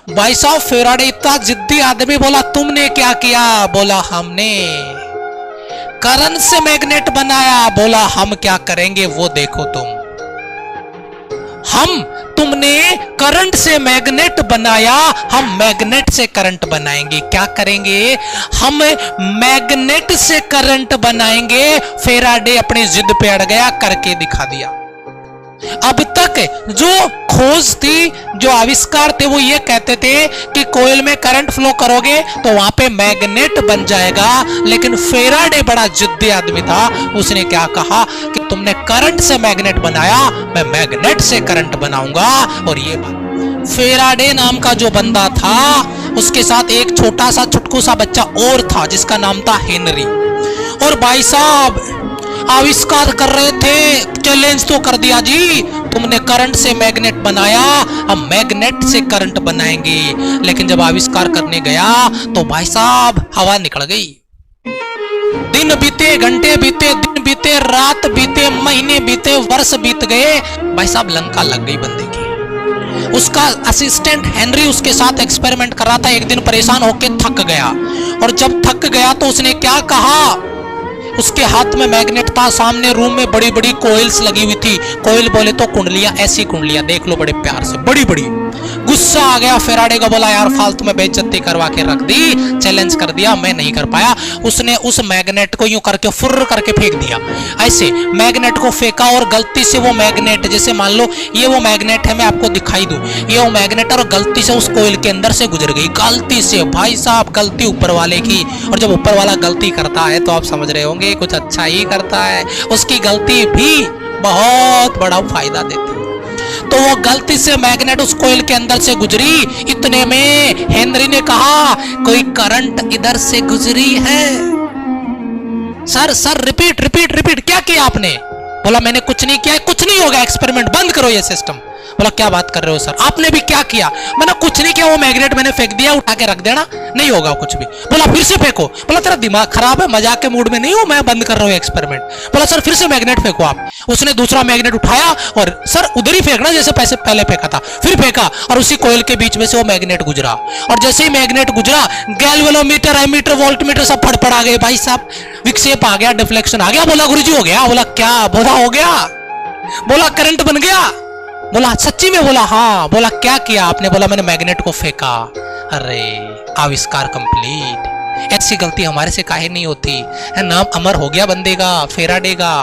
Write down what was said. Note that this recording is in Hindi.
भाई साहब फेराडे इतना जिद्दी आदमी, बोला तुमने क्या किया? बोला हमने करंट से मैग्नेट बनाया। बोला हम क्या करेंगे वो देखो तुम। तुमने करंट से मैग्नेट बनाया, हम मैग्नेट से करंट बनाएंगे। क्या करेंगे? हम मैग्नेट से करंट बनाएंगे। फेराडे अपनी जिद पे अड़ गया, करके दिखा दिया। अब तक जो खोज थी, जो आविष्कार थे, वो ये कहते थे कि कोयल में करंट फ्लो करोगे तो वहां पे मैग्नेट बन जाएगा। लेकिन फेराडे बड़ा जिद्दी आदमी था, उसने क्या कहा कि तुमने करंट से मैग्नेट बनाया, मैं मैग्नेट से करंट बनाऊंगा। और ये बात, फेराडे नाम का जो बंदा था, उसके साथ एक छोटा सा चुटकू सा बच्चा और था जिसका नाम था हेनरी। और भाई साहब आविष्कार कर रहे थे, चैलेंज तो कर दिया जी, तुमने करंट से मैग्नेट बनाया, हम मैग्नेट से करंट बनाएंगे। लेकिन जब आविष्कार करने गया तो भाई साहब हवा निकल गई। दिन बीते, घंटे बीते, दिन बीते, रात बीते, महीने बीते, वर्ष बीत गए। भाई साहब लंका लग गई बंदे की। उसका असिस्टेंट हेनरी उसके साथ एक्सपेरिमेंट कर रहा था। एक दिन परेशान होकर थक गया, और जब थक गया तो उसने क्या कहा, उसके हाथ में मैग्नेट था, सामने रूम में बड़ी बड़ी कोयल्स लगी हुई थी। कोयल बोले तो कुंडलियां, ऐसी कुंडलियां देख लो, बड़े प्यार से, बड़ी बड़ी। गुस्सा आ गया फेराडे को, बोला यार फालतू में बेइज्जती करवा के रख दी, चैलेंज कर दिया, मैं नहीं कर पाया। उसने उस मैग्नेट को यूं करके फुर्र करके फेंक दिया। ऐसे मैग्नेट को फेंका, और गलती से वो मैग्नेट, जैसे मान लो ये वो मैग्नेट है, मैं आपको दिखाई दूं, ये वो मैग्नेट, और गलती से उस कोयल के अंदर से गुजर गई। गलती से, भाई साहब गलती ऊपर वाले की। और जब ऊपर वाला गलती करता है तो आप समझ रहे होंगे कुछ अच्छा ही करता है, उसकी गलती भी बहुत बड़ा फायदा देती है। तो वो गलती से मैग्नेट उस कोयल के अंदर से गुजरी। इतने में हेनरी ने कहा कोई करंट इधर से गुजरी है। सर रिपीट रिपीट रिपीट, क्या किया आपने? बोला मैंने कुछ नहीं किया। कुछ नहीं होगा, एक्सपेरिमेंट बंद करो ये सिस्टम। बोला क्या बात कर रहे हो सर, आपने भी क्या किया? मैंने कुछ नहीं किया, वो मैग्नेट मैंने फेंक दिया, उठा के रख देना, नहीं होगा कुछ भी। बोला फिर से फेंको। बोला तेरा दिमाग खराब है, मजाक के मूड में नहीं हूं मैं, बंद कर रहा हूं एक्सपेरिमेंट। बोला सर फिर से मैग्नेट फेंको आप। उसने दूसरा मैग्नेट उठाया, और सर उधर ही फेंकना जैसे पैसे पहले फेंका था। फिर फेंका, और उसी कोयल के बीच में से वो मैग्नेट गुजरा। और जैसे ही मैग्नेट गुजरा, गैल्वेनोमीटर, एमीटर, वोल्टमीटर सब फड़फड़ा गए। भाई साहब विक्षेप आ गया, डिफ्लेक्शन आ गया। बोला गुरुजी हो गया। बोला क्या? बोला हो गया। बोला करंट बन गया। बोला सच्ची में? बोला हाँ। बोला क्या किया आपने? बोला मैंने मैग्नेट को फेंका। अरे आविष्कार कंप्लीट। ऐसी गलती हमारे से काहे नहीं होती है? नाम अमर हो गया बंदे का, फेराडे का।